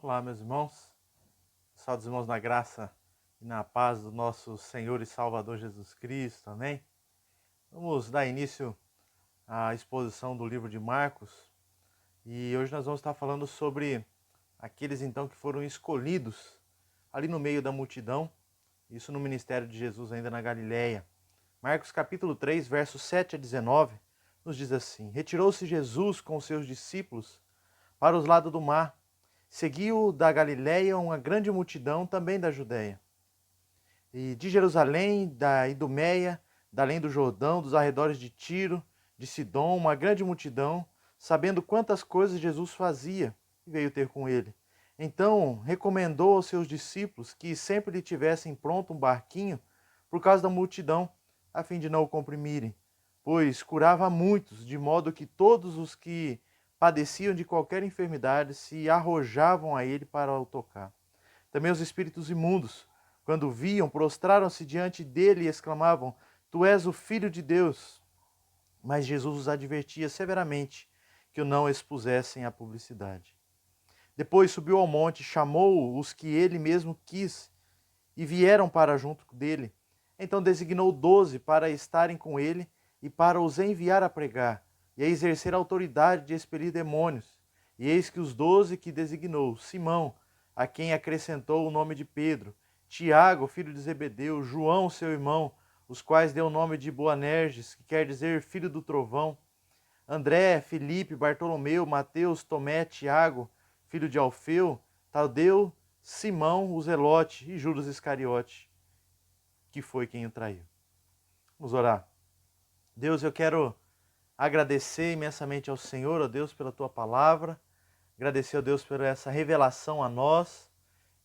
Olá, meus irmãos. Salve os irmãos na graça e na paz do nosso Senhor e Salvador Jesus Cristo. Amém? Vamos dar início à exposição do livro de Marcos. E hoje nós vamos estar falando sobre aqueles então que foram escolhidos ali no meio da multidão. Isso no ministério de Jesus ainda na Galileia. Marcos capítulo 3, versos 7 a 19, nos diz assim: Retirou-se Jesus com os seus discípulos para os lados do mar. Seguiu da Galiléia uma grande multidão também da Judéia. E de Jerusalém, da Idumeia, da além do Jordão, dos arredores de Tiro, de Sidom, uma grande multidão, sabendo quantas coisas Jesus fazia, veio ter com ele. Então recomendou aos seus discípulos que sempre lhe tivessem pronto um barquinho por causa da multidão, a fim de não o comprimirem, pois curava a muitos, de modo que todos os que padeciam de qualquer enfermidade se arrojavam a ele para o tocar. Também os espíritos imundos, quando viam, prostraram-se diante dele e exclamavam: Tu és o Filho de Deus. Mas Jesus os advertia severamente que o não expusessem à publicidade. Depois subiu ao monte, chamou os que ele mesmo quis e vieram para junto dele. Então designou 12 para estarem com ele e para os enviar a pregar e a exercer a autoridade de expelir demônios. E eis que os 12 que designou: Simão, a quem acrescentou o nome de Pedro, Tiago, filho de Zebedeu, João, seu irmão, os quais deu o nome de Boanerges, que quer dizer filho do trovão, André, Filipe, Bartolomeu, Mateus, Tomé, Tiago, filho de Alfeu, Tadeu, Simão, o Zelote e Judas Iscariote, que foi quem o traiu. Vamos orar. Deus, eu quero agradecer imensamente ao Senhor, ó Deus, pela Tua palavra, agradecer, ó Deus, por essa revelação a nós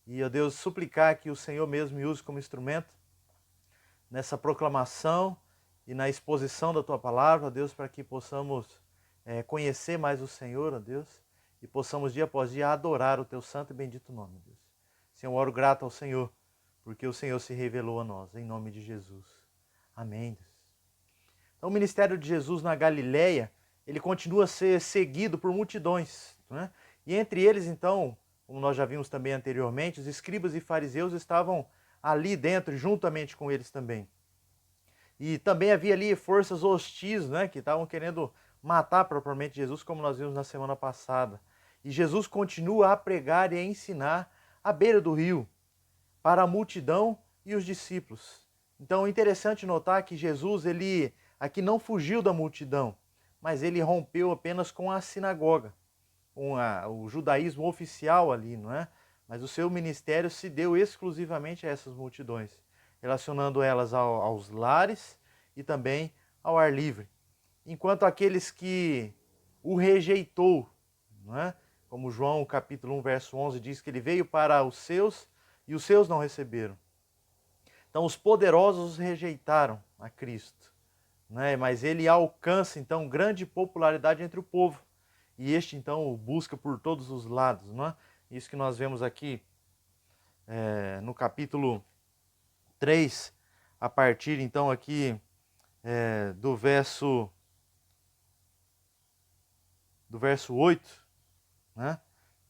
e, ó Deus, suplicar que o Senhor mesmo me use como instrumento nessa proclamação e na exposição da Tua palavra, ó Deus, para que possamos conhecer mais o Senhor, ó Deus, e possamos dia após dia adorar o Teu santo e bendito nome, Deus. Senhor, eu oro grato ao Senhor, porque o Senhor se revelou a nós, em nome de Jesus. Amém, Deus. Então, o ministério de Jesus na Galileia, ele continua a ser seguido por multidões, né? E entre eles, então, como nós já vimos também anteriormente, os escribas e fariseus estavam ali dentro, juntamente com eles também. E também havia ali forças hostis, né, que estavam querendo matar propriamente Jesus, como nós vimos na semana passada. E Jesus continua a pregar e a ensinar à beira do rio, para a multidão e os discípulos. Então é interessante notar que Jesus, ele aqui não fugiu da multidão, mas ele rompeu apenas com a sinagoga, com o judaísmo oficial ali, não é? Mas o seu ministério se deu exclusivamente a essas multidões, relacionando elas aos lares e também ao ar livre. Enquanto aqueles que o rejeitou, não é? Como João capítulo 1, verso 11 diz que ele veio para os seus e os seus não receberam. Então os poderosos rejeitaram a Cristo, né? Mas ele alcança então grande popularidade entre o povo. E este então o busca por todos os lados, não é? Isso que nós vemos aqui no capítulo 3, a partir então aqui do verso 8, né?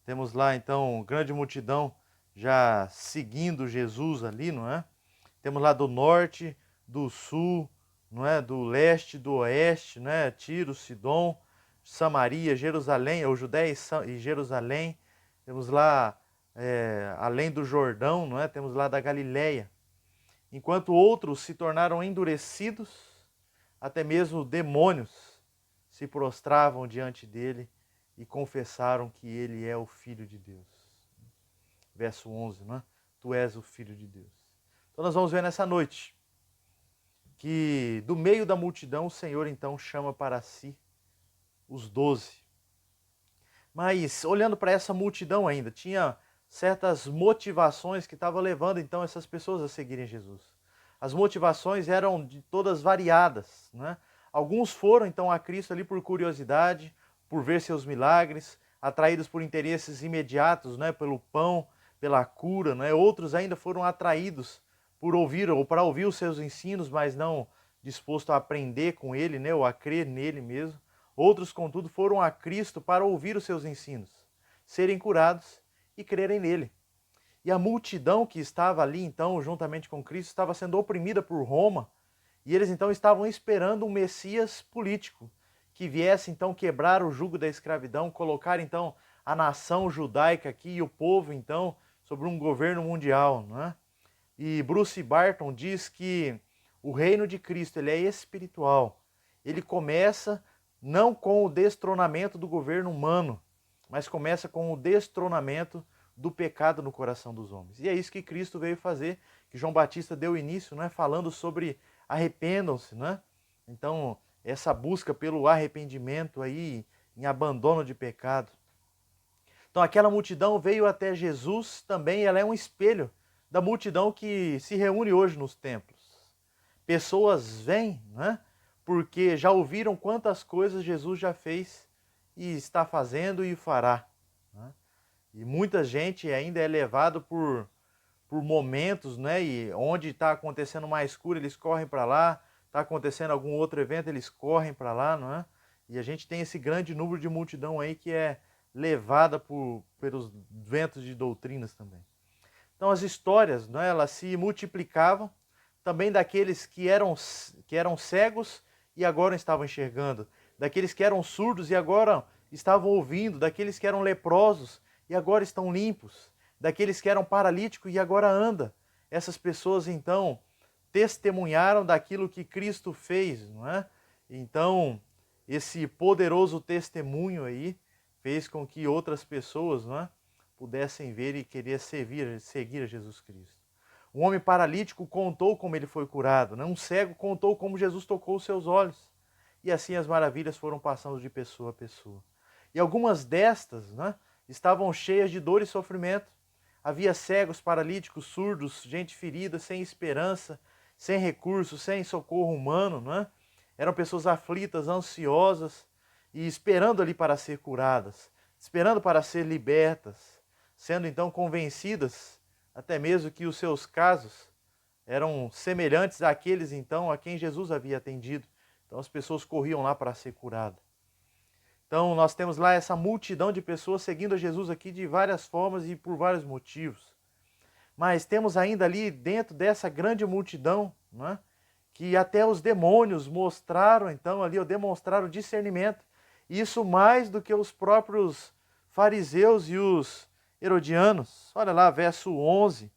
Temos lá então grande multidão já seguindo Jesus ali, não é? Temos lá do norte, do sul, não é? Do leste, do oeste, né? Tiro, Sidom, Samaria, Jerusalém, ou Judéia e Jerusalém. Temos lá além do Jordão, não é? Temos lá da Galileia. Enquanto outros se tornaram endurecidos, até mesmo demônios se prostravam diante dele e confessaram que ele é o Filho de Deus. Verso 11, não é? Tu és o Filho de Deus. Então nós vamos ver nessa noite que do meio da multidão o Senhor então chama para si os 12. Mas olhando para essa multidão ainda, tinha certas motivações que estavam levando então essas pessoas a seguirem Jesus. As motivações eram de todas variadas, né? Alguns foram então a Cristo ali por curiosidade, por ver seus milagres, atraídos por interesses imediatos, né? Pelo pão, pela cura, né? Outros ainda foram atraídos por ouvir ou para ouvir os seus ensinos, mas não disposto a aprender com ele, né? Ou a crer nele mesmo. Outros, contudo, foram a Cristo para ouvir os seus ensinos, serem curados e crerem nele. E a multidão que estava ali, então, juntamente com Cristo, estava sendo oprimida por Roma, e eles, então, estavam esperando um Messias político, que viesse, então, quebrar o jugo da escravidão, colocar, então, a nação judaica aqui e o povo, então, sobre um governo mundial, não é? E Bruce Barton diz que o reino de Cristo ele é espiritual. Ele começa não com o destronamento do governo humano, mas começa com o destronamento do pecado no coração dos homens. E é isso que Cristo veio fazer, que João Batista deu início, né, falando sobre arrependam-se, né? Então, essa busca pelo arrependimento aí, em abandono de pecado. Então, aquela multidão veio até Jesus também, ela é um espelho da multidão que se reúne hoje nos templos. Pessoas vêm, né? Porque já ouviram quantas coisas Jesus já fez e está fazendo e fará. Né? E muita gente ainda é levado por momentos, né? E onde está acontecendo mais cura, eles correm para lá. Está acontecendo algum outro evento, eles correm para lá, não é? E a gente tem esse grande número de multidão aí que é levada pelos ventos de doutrinas também. Então as histórias, né, elas se multiplicavam também daqueles que eram cegos e agora estavam enxergando, daqueles que eram surdos e agora estavam ouvindo, daqueles que eram leprosos e agora estão limpos, daqueles que eram paralíticos e agora anda. Essas pessoas então testemunharam daquilo que Cristo fez, não é? Então, esse poderoso testemunho aí fez com que outras pessoas, não é, pudessem ver e querer seguir a Jesus Cristo. Um homem paralítico contou como ele foi curado, né? Um cego contou como Jesus tocou os seus olhos. E assim as maravilhas foram passando de pessoa a pessoa. E algumas destas, né, estavam cheias de dor e sofrimento. Havia cegos, paralíticos, surdos, gente ferida, sem esperança, sem recursos, sem socorro humano, né? Eram pessoas aflitas, ansiosas e esperando ali para ser curadas, esperando para ser libertas, sendo então convencidas até mesmo que os seus casos eram semelhantes àqueles então a quem Jesus havia atendido. Então as pessoas corriam lá para ser curadas. Então nós temos lá essa multidão de pessoas seguindo a Jesus aqui de várias formas e por vários motivos. Mas temos ainda ali dentro dessa grande multidão, né, que até os demônios mostraram então ali, ou demonstraram discernimento. Isso mais do que os próprios fariseus e os herodianos. Olha lá, verso 11.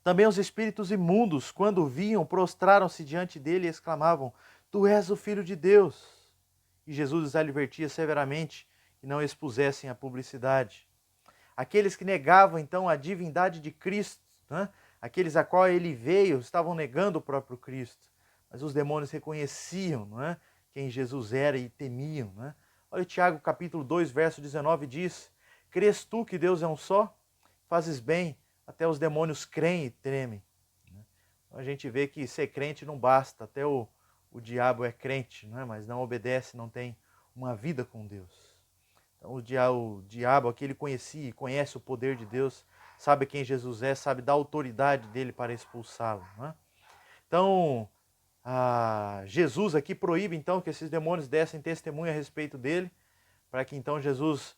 Também os espíritos imundos, quando viam, prostraram-se diante dele e exclamavam: Tu és o Filho de Deus. E Jesus os advertia severamente que não expusessem a publicidade. Aqueles que negavam então a divindade de Cristo, né? Aqueles a qual ele veio, estavam negando o próprio Cristo. Mas os demônios reconheciam, não é, quem Jesus era e temiam. Né? Olha, Tiago capítulo 2, verso 19 diz: Crês tu que Deus é um só? Fazes bem, até os demônios creem e tremem. Então a gente vê que ser crente não basta, até o diabo é crente, não é? Mas não obedece, não tem uma vida com Deus. Então o diabo, aquele conhecia e conhece o poder de Deus, sabe quem Jesus é, sabe da autoridade dele para expulsá-lo. Né? Então, Jesus aqui proíbe então que esses demônios dessem testemunho a respeito dele, para que então Jesus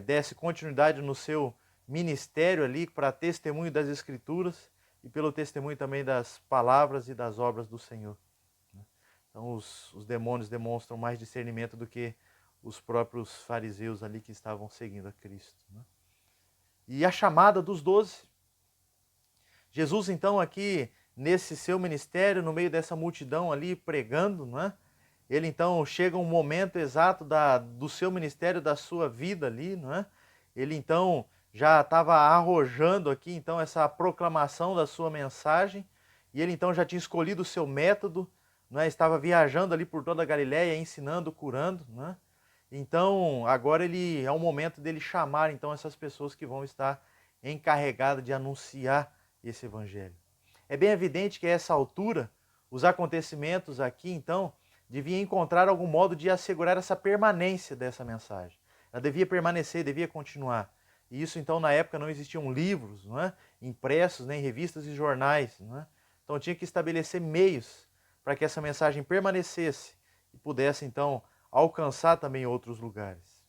desse continuidade no seu ministério ali, para testemunho das Escrituras e pelo testemunho também das palavras e das obras do Senhor. Então os demônios demonstram mais discernimento do que os próprios fariseus ali que estavam seguindo a Cristo. Né? E a chamada dos 12. Jesus, então, aqui, nesse seu ministério, no meio dessa multidão ali, pregando, né? Ele, então, chega um momento exato do seu ministério, da sua vida ali, né? Ele, então, já estava arrojando aqui, então, essa proclamação da sua mensagem, e ele, então, já tinha escolhido o seu método, né? Estava viajando ali por toda a Galiléia, ensinando, curando, né? Então, agora é o momento dele chamar então essas pessoas que vão estar encarregadas de anunciar esse evangelho. É bem evidente que a essa altura, os acontecimentos aqui então deviam encontrar algum modo de assegurar essa permanência dessa mensagem. Ela devia permanecer, devia continuar. E isso então na época não existiam livros, não é? Impressos, nem revistas e jornais. Não é? Então tinha que estabelecer meios para que essa mensagem permanecesse e pudesse então alcançar também outros lugares.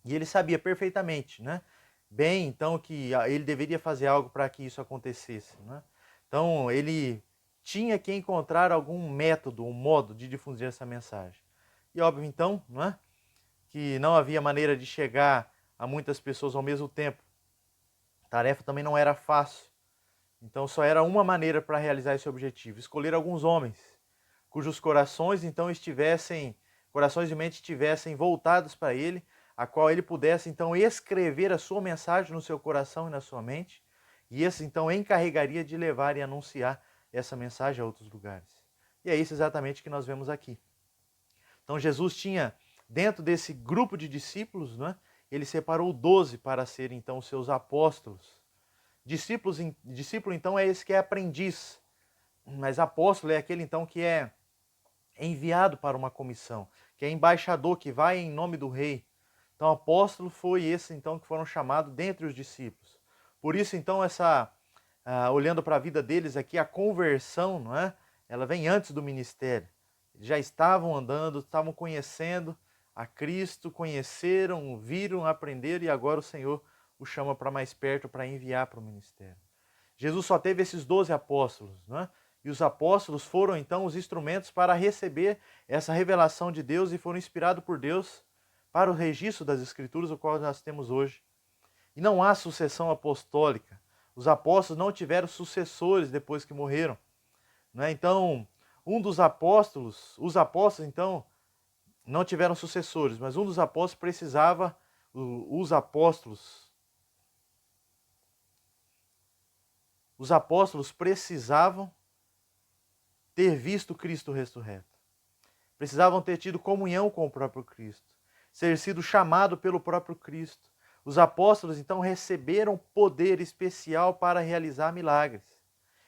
E ele sabia perfeitamente, né, bem então que ele deveria fazer algo para que isso acontecesse, né? Então ele tinha que encontrar algum método, um modo de difundir essa mensagem. E óbvio então, né, que não havia maneira de chegar a muitas pessoas ao mesmo tempo. A tarefa também não era fácil. Então só era uma maneira para realizar esse objetivo: escolher alguns homens cujos corações então corações e mente estivessem voltados para ele, a qual ele pudesse então escrever a sua mensagem no seu coração e na sua mente, e esse então encarregaria de levar e anunciar essa mensagem a outros lugares. E é isso exatamente que nós vemos aqui. Então Jesus tinha, dentro desse grupo de discípulos, né, ele separou 12 para serem então os seus apóstolos. Discípulo então é esse que é aprendiz, mas apóstolo é aquele então que é enviado para uma comissão, que é embaixador, que vai em nome do rei. Então apóstolo foi esse então que foram chamados dentre os discípulos. Por isso então olhando para a vida deles aqui, a conversão, não é? Ela vem antes do ministério. Eles já estavam andando, estavam conhecendo a Cristo, conheceram, viram, aprenderam e agora o Senhor o chama para mais perto para enviar para o ministério. Jesus só teve esses 12 apóstolos, né? E os apóstolos foram então os instrumentos para receber essa revelação de Deus e foram inspirados por Deus para o registro das Escrituras, o qual nós temos hoje. E não há sucessão apostólica. Os apóstolos não tiveram sucessores depois que morreram, né? Então, os apóstolos então não tiveram sucessores, mas um dos apóstolos precisava, os apóstolos precisavam ter visto Cristo ressurreto. Precisavam ter tido comunhão com o próprio Cristo, ser sido chamado pelo próprio Cristo. Os apóstolos então receberam poder especial para realizar milagres.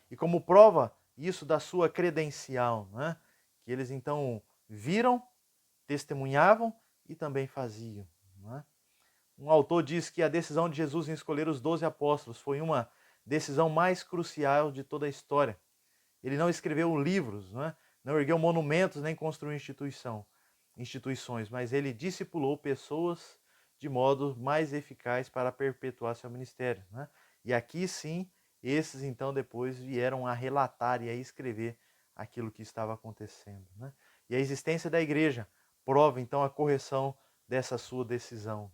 E como prova isso da sua credencial, né? Que eles então viram, testemunhavam e também faziam. Né? Um autor diz que a decisão de Jesus em escolher os 12 apóstolos foi uma decisão mais crucial de toda a história. Ele não escreveu livros, não ergueu monumentos, nem construiu instituições, mas ele discipulou pessoas de modo mais eficaz para perpetuar seu ministério. Né? E aqui sim, esses então depois vieram a relatar e a escrever aquilo que estava acontecendo. Né? E a existência da igreja prova então a correção dessa sua decisão,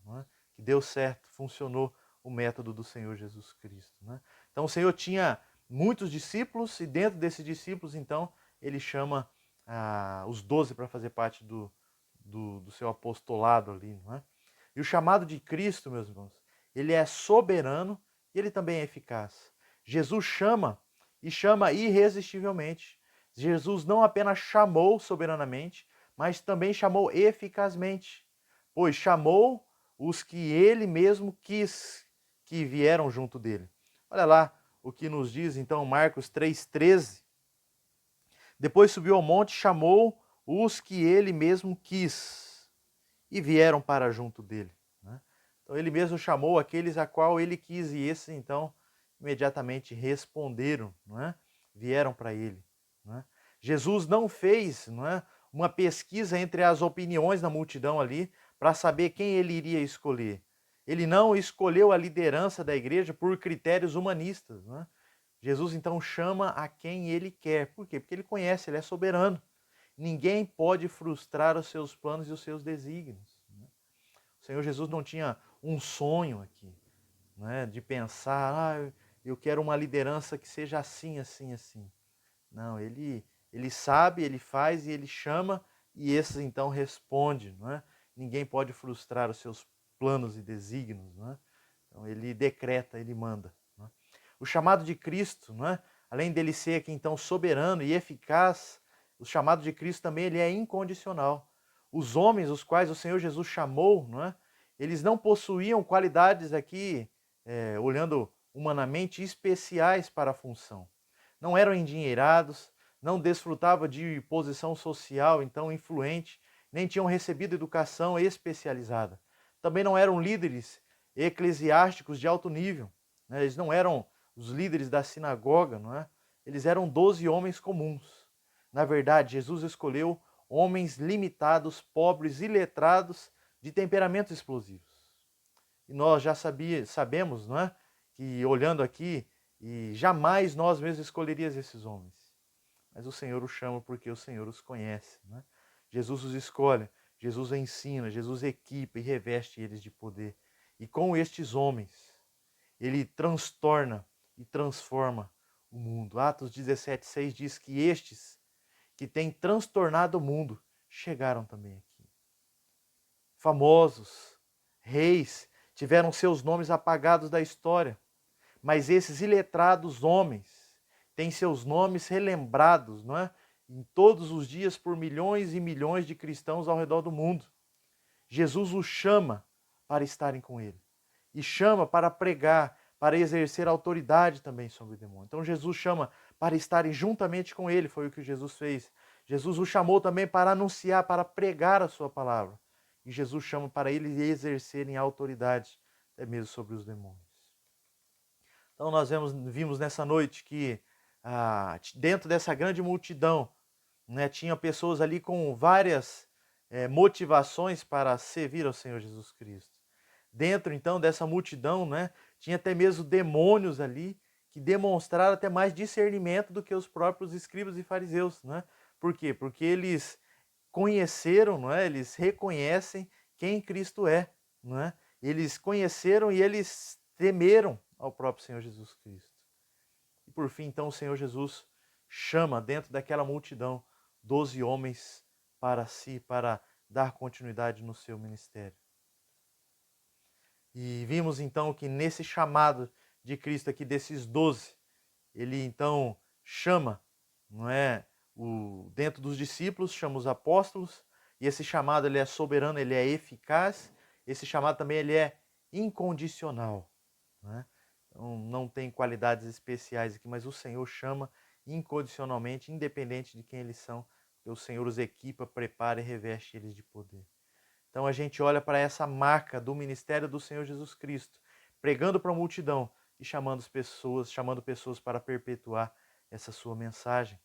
que deu certo, funcionou o método do Senhor Jesus Cristo. Né? Então o Senhor tinha muitos discípulos e dentro desses discípulos então ele chama os 12 para fazer parte do seu apostolado ali. Não é? E o chamado de Cristo, meus irmãos, ele é soberano e ele também é eficaz. Jesus chama e chama irresistivelmente. Jesus não apenas chamou soberanamente, mas também chamou eficazmente, pois chamou os que ele mesmo quis que vieram junto dele. Olha lá o que nos diz então Marcos 3,13. Depois subiu ao monte, chamou os que ele mesmo quis e vieram para junto dele. Né? Então ele mesmo chamou aqueles a qual ele quis e esses então imediatamente responderam, vieram para ele. Jesus não fez uma pesquisa entre as opiniões da multidão ali para saber quem ele iria escolher. Ele não escolheu a liderança da igreja por critérios humanistas. Jesus então chama a quem ele quer. Por quê? Porque ele conhece, ele é soberano. Ninguém pode frustrar os seus planos e os seus desígnios. O Senhor Jesus não tinha um sonho aqui, de pensar, eu quero uma liderança que seja assim, assim, assim. Não, ele sabe, ele faz e ele chama e esses então respondem. Ninguém pode frustrar os seus planos e desígnios. Então ele decreta, ele manda. O chamado de Cristo, além dele ser aqui então soberano e eficaz, o chamado de Cristo também ele é incondicional. Os homens os quais o Senhor Jesus chamou, eles não possuíam qualidades aqui, olhando humanamente, especiais para a função. Não eram endinheirados, não desfrutavam de posição social então influente, nem tinham recebido educação especializada. Também não eram líderes eclesiásticos de alto nível. Eles não eram os líderes da sinagoga, Eles eram 12 homens comuns. Na verdade, Jesus escolheu homens limitados, pobres, iletrados, de temperamentos explosivos. E nós já sabemos, não é? Que olhando aqui, e jamais nós mesmos escolheríamos esses homens. Mas o Senhor os chama porque o Senhor os conhece, não é? Jesus os escolhe, Jesus ensina, Jesus equipa e reveste eles de poder. E com estes homens, ele transtorna e transforma o mundo. Atos 17:6 diz que estes que têm transtornado o mundo chegaram também aqui. Famosos, reis, tiveram seus nomes apagados da história, mas esses iletrados homens têm seus nomes relembrados, não é? Em todos os dias por milhões e milhões de cristãos ao redor do mundo. Jesus os chama para estarem com ele e chama para pregar, para exercer autoridade também sobre o demônio. Então Jesus chama para estarem juntamente com ele, foi o que Jesus fez. Jesus os chamou também para anunciar, para pregar a sua palavra. E Jesus chama para eles exercerem autoridade, até mesmo sobre os demônios. Então nós vimos nessa noite que dentro dessa grande multidão, né, tinha pessoas ali com várias motivações para servir ao Senhor Jesus Cristo. Dentro então dessa multidão, né, tinha até mesmo demônios ali que demonstraram até mais discernimento do que os próprios escribas e fariseus, né? Por quê? Porque eles conheceram, não é? Eles reconhecem quem Cristo é, não é? Eles conheceram e eles temeram ao próprio Senhor Jesus Cristo. E por fim, então, o Senhor Jesus chama dentro daquela multidão 12 homens para si, para dar continuidade no seu ministério. E vimos então que nesse chamado de Cristo aqui, desses 12, ele então chama, não é, dentro dos discípulos, chama os apóstolos, e esse chamado ele é soberano, ele é eficaz, esse chamado também ele é incondicional, né? Então, não tem qualidades especiais aqui, mas o Senhor chama incondicionalmente, independente de quem eles são, porque o Senhor os equipa, prepara e reveste eles de poder. Então a gente olha para essa marca do ministério do Senhor Jesus Cristo, pregando para a multidão e chamando pessoas para perpetuar essa sua mensagem.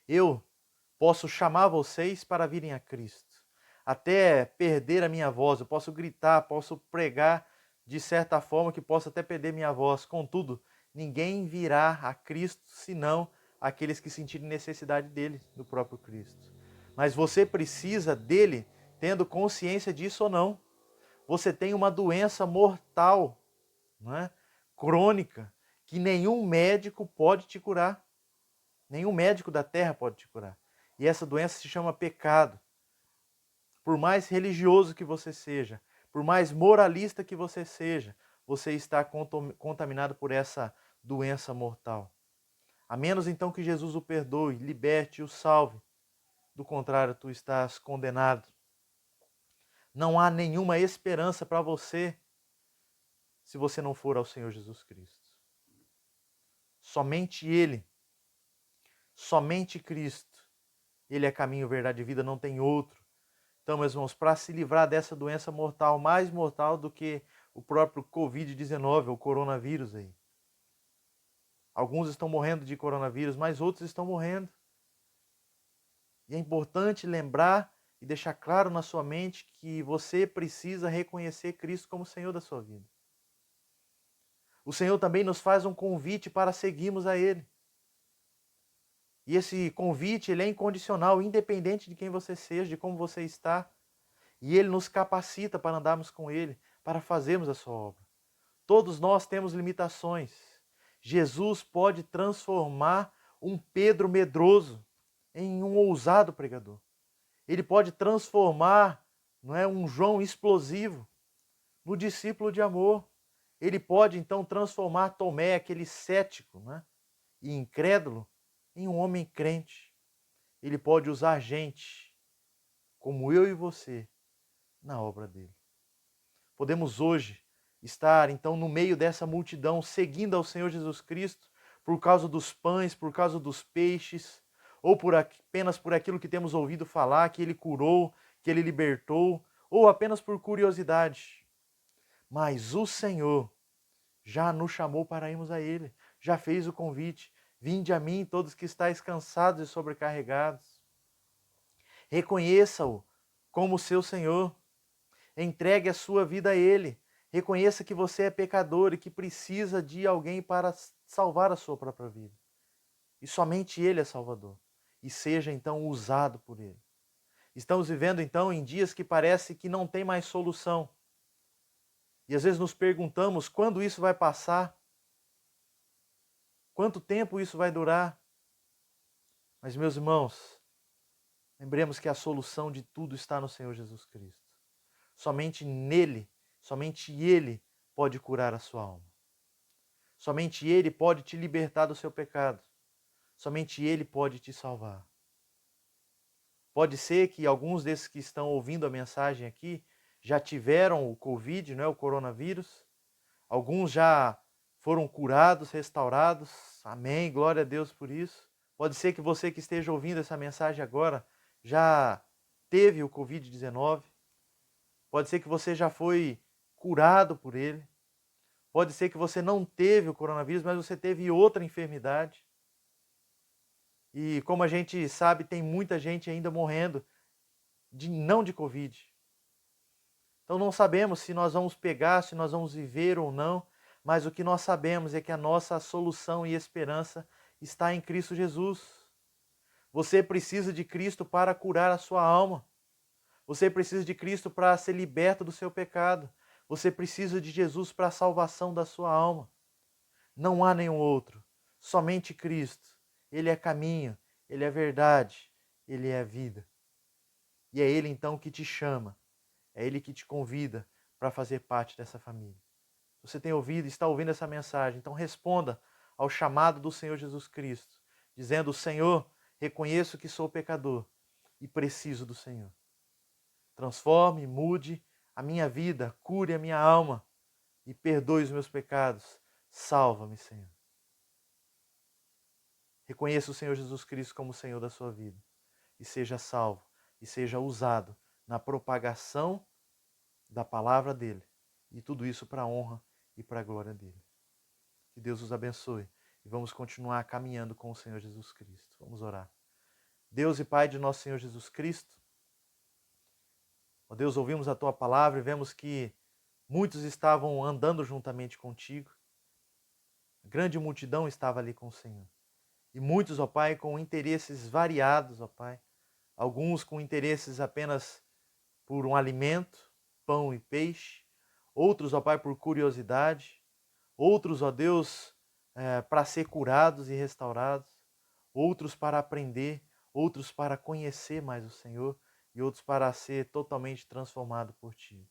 Eu posso chamar vocês para virem a Cristo, até perder a minha voz, eu posso gritar, posso pregar de certa forma que posso até perder minha voz. Contudo, ninguém virá a Cristo senão aqueles que sentirem necessidade dele, do próprio Cristo. Mas você precisa dele tendo consciência disso ou não. Você tem uma doença mortal, não é? Crônica, que nenhum médico pode te curar. Nenhum médico da terra pode te curar. E essa doença se chama pecado. Por mais religioso que você seja, por mais moralista que você seja, você está contaminado por essa doença mortal. A menos então que Jesus o perdoe, liberte e o salve. Do contrário, tu estás condenado. Não há nenhuma esperança para você se você não for ao Senhor Jesus Cristo. Somente Ele, somente Cristo, Ele é caminho, verdade e vida, não tem outro. Então, meus irmãos, para se livrar dessa doença mortal, mais mortal do que o próprio Covid-19, o coronavírus aí. Alguns estão morrendo de coronavírus, mas outros estão morrendo. E é importante lembrar e deixar claro na sua mente que você precisa reconhecer Cristo como Senhor da sua vida. O Senhor também nos faz um convite para seguirmos a Ele. E esse convite ele é incondicional, independente de quem você seja, de como você está. E Ele nos capacita para andarmos com Ele, para fazermos a sua obra. Todos nós temos limitações. Jesus pode transformar um Pedro medroso em um ousado pregador. Ele pode transformar, não é, um João explosivo no discípulo de amor. Ele pode então transformar Tomé, aquele cético, né, e incrédulo, em um homem crente. Ele pode usar gente como eu e você na obra dele. Podemos hoje estar então no meio dessa multidão, seguindo ao Senhor Jesus Cristo por causa dos pães, por causa dos peixes, ou apenas por aquilo que temos ouvido falar, que Ele curou, que Ele libertou, ou apenas por curiosidade. Mas o Senhor já nos chamou para irmos a Ele, já fez o convite. Vinde a mim, todos que estáis cansados e sobrecarregados. Reconheça-o como seu Senhor. Entregue a sua vida a Ele. Reconheça que você é pecador e que precisa de alguém para salvar a sua própria vida. E somente Ele é Salvador. E seja então usado por Ele. Estamos vivendo então em dias que parece que não tem mais solução. E às vezes nos perguntamos quando isso vai passar, quanto tempo isso vai durar. Mas, meus irmãos, lembremos que a solução de tudo está no Senhor Jesus Cristo. Somente nele, somente Ele pode curar a sua alma. Somente Ele pode te libertar do seu pecado. Somente Ele pode te salvar. Pode ser que alguns desses que estão ouvindo a mensagem aqui já tiveram o Covid, não é, o coronavírus. Alguns já foram curados, restaurados. Amém, glória a Deus por isso. Pode ser que você que esteja ouvindo essa mensagem agora já teve o Covid-19. Pode ser que você já foi curado por ele. Pode ser que você não teve o coronavírus, mas você teve outra enfermidade. E como a gente sabe, tem muita gente ainda morrendo não de Covid. Então não sabemos se nós vamos pegar, se nós vamos viver ou não, mas o que nós sabemos é que a nossa solução e esperança está em Cristo Jesus. Você precisa de Cristo para curar a sua alma. Você precisa de Cristo para ser liberto do seu pecado. Você precisa de Jesus para a salvação da sua alma. Não há nenhum outro, somente Cristo. Ele é caminho, Ele é verdade, Ele é vida. E é Ele então que te chama, é Ele que te convida para fazer parte dessa família. Você tem ouvido, está ouvindo essa mensagem, então responda ao chamado do Senhor Jesus Cristo, dizendo: Senhor, reconheço que sou pecador e preciso do Senhor. Transforme, mude a minha vida, cure a minha alma e perdoe os meus pecados. Salva-me, Senhor. Reconheça o Senhor Jesus Cristo como o Senhor da sua vida e seja salvo e seja usado na propagação da palavra dele e tudo isso para a honra e para a glória dele. Que Deus os abençoe e vamos continuar caminhando com o Senhor Jesus Cristo. Vamos orar. Deus e Pai de nosso Senhor Jesus Cristo, ó Deus, ouvimos a tua palavra e vemos que muitos estavam andando juntamente contigo. A grande multidão estava ali com o Senhor. E muitos, ó Pai, com interesses variados, ó Pai. Alguns com interesses apenas por um alimento, pão e peixe. Outros, ó Pai, por curiosidade. Outros, ó Deus, para ser curados e restaurados. Outros para aprender. Outros para conhecer mais o Senhor. E outros para ser totalmente transformado por Ti.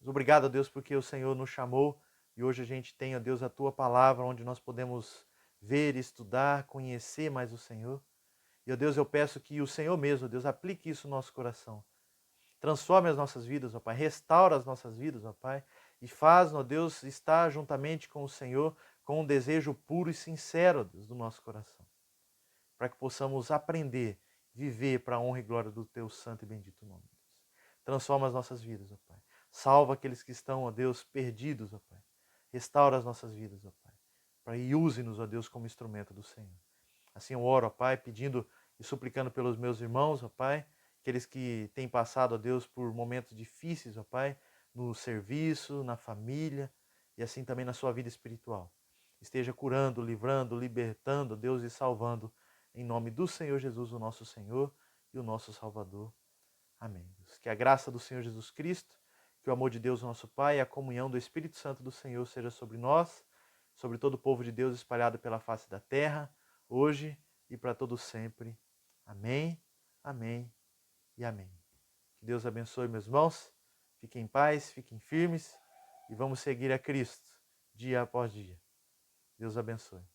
Obrigado, Deus, porque o Senhor nos chamou e hoje a gente tem, ó Deus, a Tua palavra onde nós podemos ver, estudar, conhecer mais o Senhor. E, ó Deus, eu peço que o Senhor mesmo, ó Deus, aplique isso no nosso coração. Transforme as nossas vidas, ó Pai, restaura as nossas vidas, ó Pai, e faz, ó Deus, estar juntamente com o Senhor com um desejo puro e sincero, ó Deus, do nosso coração. Para que possamos aprender, viver para a honra e glória do Teu santo e bendito nome, Deus. Transforma as nossas vidas, ó Pai. Salva aqueles que estão, ó Deus, perdidos, ó Pai. Restaura as nossas vidas, ó Pai. E use-nos, ó Deus, como instrumento do Senhor. Assim eu oro, ó Pai, pedindo e suplicando pelos meus irmãos, ó Pai, aqueles que têm passado, ó Deus, por momentos difíceis, ó Pai, no serviço, na família e assim também na sua vida espiritual. Esteja curando, livrando, libertando, Deus, e salvando, em nome do Senhor Jesus, o nosso Senhor e o nosso Salvador. Amém. Que a graça do Senhor Jesus Cristo, que o amor de Deus, nosso Pai, e a comunhão do Espírito Santo do Senhor seja sobre nós, sobre todo o povo de Deus espalhado pela face da terra, hoje e para todo sempre. Amém, amém e amém. Que Deus abençoe, meus irmãos. Fiquem em paz, fiquem firmes e vamos seguir a Cristo dia após dia. Deus abençoe.